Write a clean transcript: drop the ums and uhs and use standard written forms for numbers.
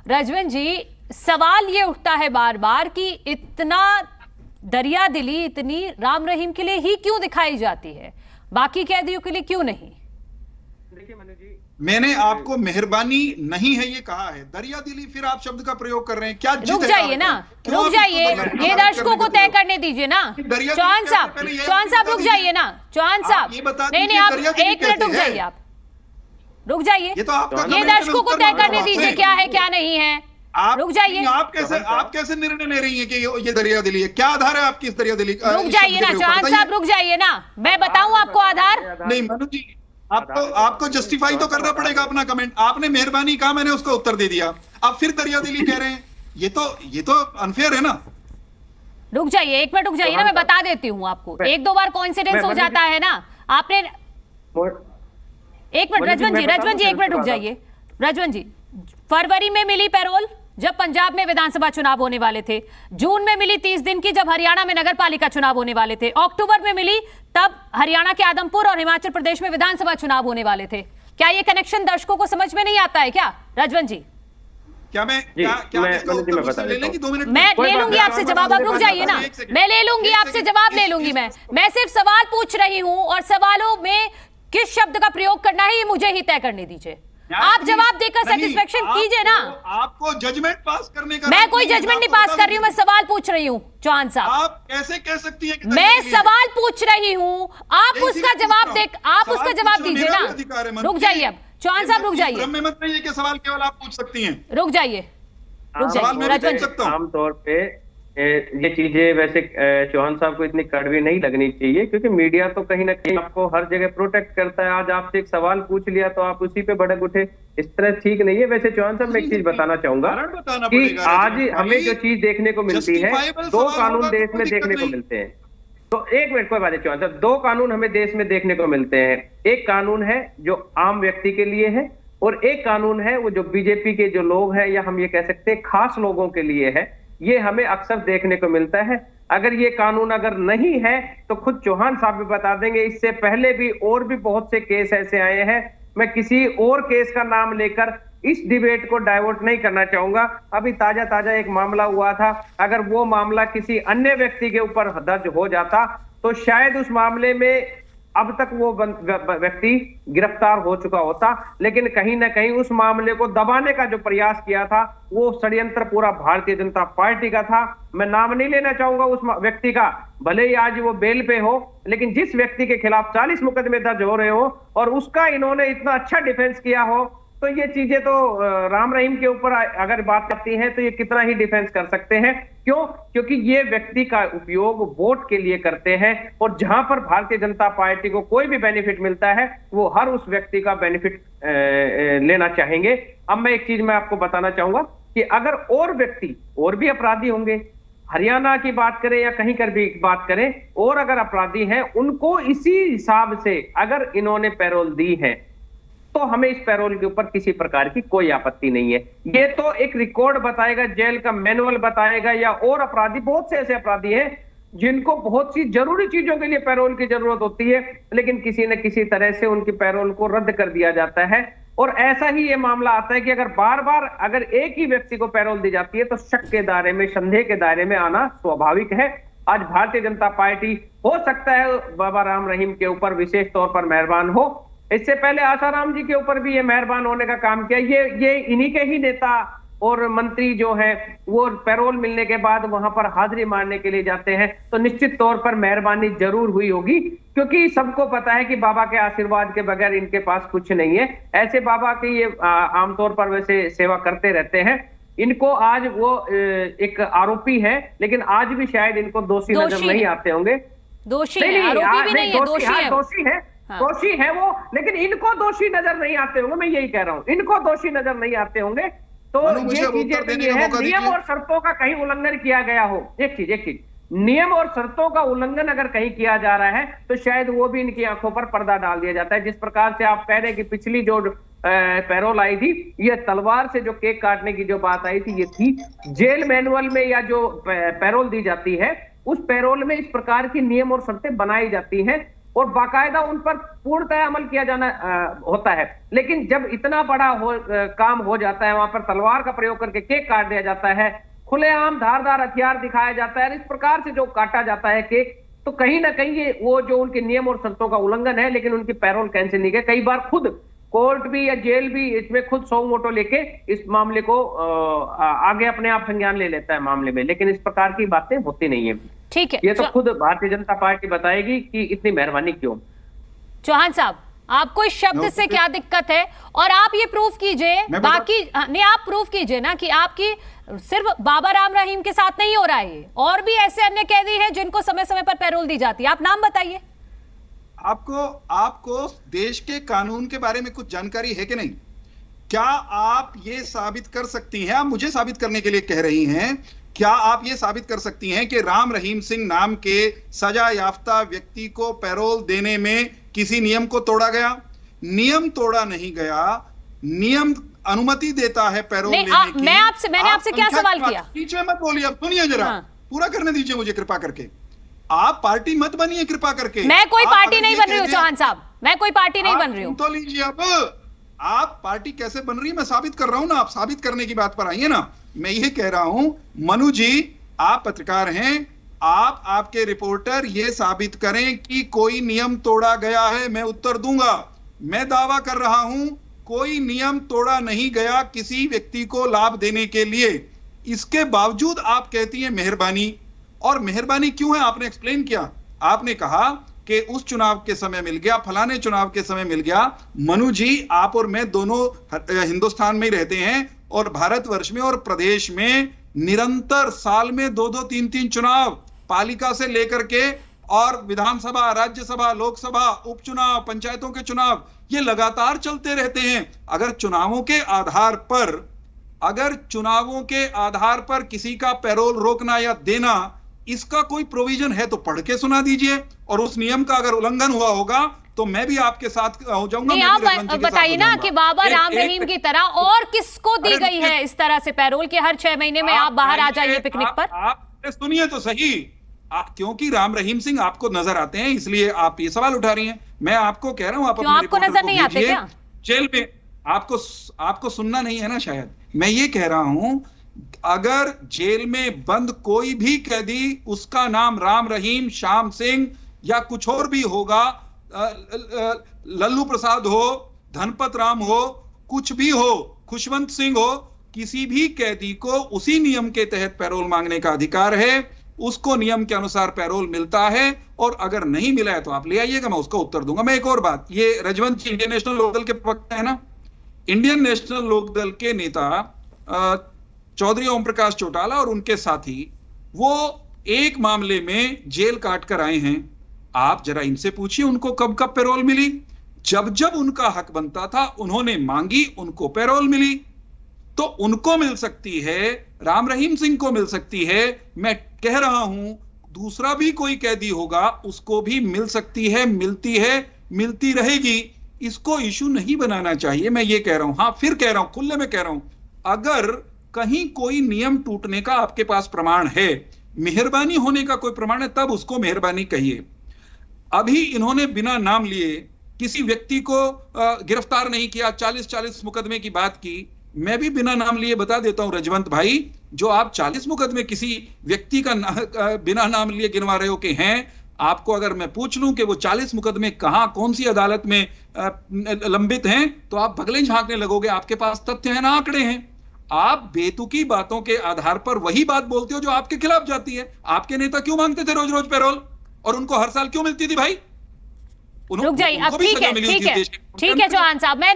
रजवन जी, सवाल ये उठता है बार बार कि इतना दरिया दिली इतनी राम रहीम के लिए ही क्यों दिखाई जाती है, बाकी कैदियों के लिए क्यों नहीं? देखिए मनु जी, मैंने आपको मेहरबानी नहीं है ये कहा है, दरिया दिली फिर आप शब्द का प्रयोग कर रहे हैं। क्या रुक जाइए ना, रुक जाइए, ये दर्शकों को तय करने दीजिए ना। चौहान साहब रुक जाइए ना, चौहान साहब, नहीं आप 1 मिनट रुक जाइए, आप रुक जाइए, ये दर्शकों को तय करने दीजिए क्या है क्या नहीं है। रुक जाइए, आप कैसे निर्णय ले रही हैं कि ये दरिया दिली है? क्या आधार है आपकी इस दरिया दिली? रुक जाइए ना चौहान साहब, रुक जाइए ना, मैं बताऊं आपको आधार। नहीं मनु जी, आपको जस्टिफाई तो करना पड़ेगा अपना कमेंट। आपने मेहरबानी कहा, मैंने उसका उत्तर दे दिया, आप फिर दरिया दिली कह रहे हैं, ये तो अनफेयर है ना। रुक जाइए, 1 मिनट रुक जाइए ना, मैं बता देती हूँ आपको। 1-2 बार कोइंसिडेंस हो जाता है ना। आपने 1 मिनट रजवन जी 1 मिनट रुक जाइए। रजवन जी, फरवरी में मिली पैरोल जब पंजाब में विधानसभा चुनाव होने वाले थे, जून में मिली 30 दिन की जब हरियाणा में नगर पालिका चुनाव होने वाले थे, अक्टूबर में मिली तब हरियाणा के आदमपुर और हिमाचल प्रदेश में विधानसभा चुनाव होने वाले थे। क्या ये कनेक्शन दर्शकों को समझ में नहीं आता है क्या रजवन जी? क्या मैं ले लेंगी 2 मिनट? मैं ले लूंगी आपसे जवाब, आप रुक जाइए ना, मैं ले लूंगी आपसे जवाब, ले लूंगी मैं सिर्फ सवाल पूछ रही हूं और सवालों में किस शब्द का प्रयोग करना है ये मुझे ही तय करने दीजिए। आप जवाब देकर सेटिस्फेक्शन कीजिए ना। आपको जजमेंट पास करने का, मैं कोई जजमेंट नहीं पास कर रही हूँ, मैं सवाल पूछ रही हूँ चौहान साहब। आप कैसे कह सकती हैं कि मैं सवाल पूछ रही हूँ, आप उसका जवाब दीजिए ना। रुक जाइए, अब चौहान साहब रुक जाइए, मत रहिए कि सवाल केवल आप पूछ सकती हैं। रुक जाइए रजवन जी। आमतौर पे ये चीजें वैसे चौहान साहब को इतनी कड़वी नहीं लगनी चाहिए, क्योंकि मीडिया तो कहीं ना कहीं आपको हर जगह प्रोटेक्ट करता है। आज आपसे एक सवाल पूछ लिया तो आप उसी पे भड़क उठे, इस तरह ठीक नहीं है। वैसे चौहान साहब, मैं एक चीज बताना चाहूंगा कि आज हमें जो चीज देखने को मिलती है, 2 कानून देश में देखने को मिलते हैं। तो 1 मिनट, कोई बात नहीं चौहान साहब, 2 कानून हमें देश में देखने को मिलते हैं। एक कानून है जो आम व्यक्ति के लिए है, और एक कानून है वो जो बीजेपी के जो लोग हैं, या हम ये कह सकते हैं खास लोगों के लिए है। ये हमें अक्सर देखने को मिलता है। अगर ये कानून अगर नहीं है तो खुद चौहान साहब भी बता देंगे। इससे पहले भी और भी बहुत से केस ऐसे आए हैं। मैं किसी और केस का नाम लेकर इस डिबेट को डाइवर्ट नहीं करना चाहूंगा। अभी ताजा एक मामला हुआ था, अगर वो मामला किसी अन्य व्यक्ति के ऊपर दर्ज हो जाता तो शायद उस मामले में अब तक वो व्यक्ति गिरफ्तार हो चुका होता। लेकिन कहीं ना कहीं उस मामले को दबाने का जो प्रयास किया था, वो षड्यंत्र पूरा भारतीय जनता पार्टी का था। मैं नाम नहीं लेना चाहूंगा उस व्यक्ति का, भले ही आज वो बेल पे हो, लेकिन जिस व्यक्ति के खिलाफ 40 मुकदमे दर्ज हो रहे हो और उसका इन्होंने इतना अच्छा डिफेंस किया हो, तो ये चीजें तो राम रहीम के ऊपर अगर बात करती हैं तो ये कितना ही डिफेंस कर सकते हैं। क्यों? क्योंकि ये व्यक्ति का उपयोग वोट के लिए करते हैं, और जहां पर भारतीय जनता पार्टी को कोई भी बेनिफिट मिलता है वो हर उस व्यक्ति का बेनिफिट लेना चाहेंगे। अब मैं एक चीज मैं आपको बताना चाहूंगा कि अगर और व्यक्ति और भी अपराधी होंगे, हरियाणा की बात करें या कहीं कर भी बात करें, और अगर अपराधी हैं उनको इसी हिसाब से अगर इन्होंने पैरोल दी है तो हमें इस पैरोल के ऊपर किसी प्रकार की कोई आपत्ति नहीं है। ये तो एक रिकॉर्ड बताएगा, जेल का मैनुअल बताएगा, या और अपराधी, बहुत से ऐसे अपराधी हैं जिनको बहुत सी जरूरी चीजों के लिए पैरोल की जरूरत होती है, लेकिन किसी न किसी तरह से उनकी पैरोल को रद्द कर दिया जाता है। और ऐसा ही ये मामला आता है कि अगर बार बार अगर एक ही व्यक्ति को पैरोल दी जाती है तो शक के दायरे में, संदेह के दायरे में आना स्वाभाविक है। आज भारतीय जनता पार्टी हो सकता है बाबा राम रहीम के ऊपर विशेष तौर पर मेहरबान हो, इससे पहले आसाराम जी के ऊपर भी ये मेहरबान होने का काम किया। ये इन्हीं के ही नेता और मंत्री जो है वो पैरोल मिलने के बाद वहां पर हाजिरी मारने के लिए जाते हैं, तो निश्चित तौर पर मेहरबानी जरूर हुई होगी, क्योंकि सबको पता है कि बाबा के आशीर्वाद के बगैर इनके पास कुछ नहीं है। ऐसे बाबा की ये आमतौर पर वैसे सेवा करते रहते हैं। इनको आज वो एक आरोपी है, लेकिन आज भी शायद इनको दोषी नजर नहीं आते होंगे। दोषी है दोषी है वो, लेकिन इनको दोषी नजर नहीं आते होंगे। मैं यही कह रहा हूं, इनको दोषी नजर नहीं आते होंगे। तो ये चीजें ये है, नियम और शर्तों का कहीं उल्लंघन किया गया हो। एक चीज नियम और शर्तों का उल्लंघन अगर कहीं किया जा रहा है तो शायद वो भी इनकी आंखों पर पर्दा डाल दिया जाता है। जिस प्रकार से आप कह रहे हैं कि पिछली जो पैरोल आई थी, ये तलवार से जो केक काटने की जो बात आई थी, ये थी जेल मैनुअल में, या जो पैरोल दी जाती है उस पैरोल में इस प्रकार की नियम और शर्तें बनाई जाती हैं और बाकायदा उन पर पूर्णतः अमल किया जाना होता है। लेकिन जब इतना बड़ा काम हो जाता है, वहां पर तलवार का प्रयोग करके केक काट दिया जाता है, खुलेआम धारदार हथियार दिखाया जाता है, इस प्रकार से जो काटा जाता है केक, तो कहीं ना कहीं ये वो जो उनके नियम और शर्तों का उल्लंघन है। लेकिन उनकी पैरोल कैंसिल नहीं गई। कई बार खुद कोर्ट भी या जेल भी इसमें खुद सो मोटो लेके इस मामले को आगे अपने आप संज्ञान ले लेता है मामले में। लेकिन इस प्रकार की बातें होती नहीं है। ठीक है, ये तो खुद भारतीय जनता पार्टी बताएगी कि इतनी मेहरबानी क्यों। चौहान साहब, आपको इस शब्द से क्या दिक्कत है? और आप ये प्रूफ कीजिए, बाकी नहीं, आप प्रूफ कीजिए ना कि आपकी सिर्फ बाबा राम रहीम के साथ नहीं हो रहा है, और भी ऐसे अन्य कैदी हैं जिनको समय समय पर पैरोल दी जाती है। आप नाम बताइए। आपको देश के कानून के बारे में कुछ जानकारी है कि नहीं? क्या आप ये साबित कर सकती हैं, आप मुझे साबित करने के लिए कह रही हैं, क्या आप ये साबित कर सकती हैं कि राम रहीम सिंह नाम के सजा याफ्ता व्यक्ति को पैरोल देने में किसी नियम को तोड़ा गया? नियम तोड़ा नहीं गया, नियम अनुमति देता है पैरोल लेने की। मैंने आपसे क्या सवाल किया? बीच में मत बोलिए, अब सुनिए जरा। पूरा करने दीजिए मुझे कृपा करके। आप पार्टी मत बनिए कृपा करके। मैं कोई पार्टी नहीं बन रही हूँ चौहान साहब, मैं कोई पार्टी नहीं बन रही हूँ। तो लीजिए, अब आप पार्टी कैसे बन रही है मैं साबित कर रहा हूं ना। आप साबित करने की बात पर आइए ना। मैं ये कह रहा हूं, मनु जी आप पत्रकार हैं, आप आपके रिपोर्टर ये साबित करें कि कोई नियम तोड़ा गया है। मैं उत्तर दूंगा। मैं दावा कर रहा हूं कोई नियम तोड़ा नहीं गया किसी व्यक्ति को लाभ देने के लिए। इसके बावजूद आप कहती हैं मेहरबानी। और मेहरबानी क्यों है आपने एक्सप्लेन किया। आपने कहा कि उस चुनाव के समय मिल गया, फलाने चुनाव के समय मिल गया। मनु जी, आप और मैं दोनों हिंदुस्तान में ही रहते हैं और भारतवर्ष में और प्रदेश में निरंतर साल में 2-2, 3-3 चुनाव, पालिका से लेकर के और विधानसभा, राज्यसभा, लोकसभा, उपचुनाव, पंचायतों के चुनाव, ये लगातार चलते रहते हैं। अगर चुनावों के आधार पर किसी का पैरोल रोकना या देना, इसका कोई प्रोविजन है तो पढ़ के सुना दीजिए। और उस नियम का अगर उल्लंघन हुआ होगा तो मैं भी आपके साथ हो जाऊंगा। आप बताइए ना कि बाबा राम रहीम की तरह और किसको दी गई है इस तरह से पैरोल कि हर 6 महीने में आप बाहर आ जाइए पिकनिक पर। आप सुनिए तो सही। क्योंकि राम रहीम सिंह आपको नजर आते हैं इसलिए आप ये सवाल उठा रही हैं। मैं आपको कह रहा हूं, आपको नजर नहीं आते क्या? जेल में आपको सुनना नहीं है ना शायद। मैं ये कह रहा हूं, अगर जेल में बंद कोई भी कैदी, उसका नाम राम रहीम, श्याम सिंह या कुछ और भी होगा, लल्लू प्रसाद हो, धनपत राम हो, कुछ भी हो, खुशवंत सिंह हो, किसी भी कैदी को उसी नियम के तहत पैरोल मांगने का अधिकार है। उसको नियम के अनुसार पैरोल मिलता है और अगर नहीं मिला है तो आप ले आइएगा, मैं उसका उत्तर दूंगा। मैं एक और बात, ये रजवंत जी इंडियन नेशनल लोकदल के वक्त है ना, इंडियन नेशनल लोकदल के नेता चौधरी ओम प्रकाश चौटाला और उनके साथी, वो एक मामले में जेल काट कर आए हैं। आप जरा इनसे पूछिए उनको कब कब पैरोल मिली। जब जब उनका हक बनता था उन्होंने मांगी, उनको पैरोल मिली। तो उनको मिल सकती है, राम रहीम सिंह को मिल सकती है। मैं कह रहा हूं दूसरा भी कोई कैदी होगा उसको भी मिल सकती है, मिलती है, मिलती रहेगी। इसको इशू नहीं बनाना चाहिए, मैं ये कह रहा हूं। हां, फिर कह रहा हूं, खुले में कह रहा हूं, अगर कहीं कोई नियम टूटने का आपके पास प्रमाण है, मेहरबानी होने का कोई प्रमाण है, तब उसको मेहरबानी कहिए। अभी इन्होंने बिना नाम लिए किसी व्यक्ति को गिरफ्तार नहीं किया, 40 मुकदमे की बात की। मैं भी बिना नाम लिए बता देता हूं रजवंत भाई, जो आप 40 मुकदमे किसी व्यक्ति का बिना नाम लिए गिनवा रहे हो कि हैं, आपको अगर मैं पूछ लूं कि वो 40 मुकदमे कहां, कौन सी अदालत में लंबित हैं, तो आप भगले झांकने लगोगे। आपके पास तथ्य है ना, आंकड़े हैं। आप बेतुकी बातों के आधार पर वही बात बोलते हो जो आपके खिलाफ जाती है। आपके नेता क्यों मांगते थे रोज रोज पैरोल, और उनको हर साल क्यों मिलती थी भाई? रुक जाइए, अब ठीक है चौहान साहब, मैं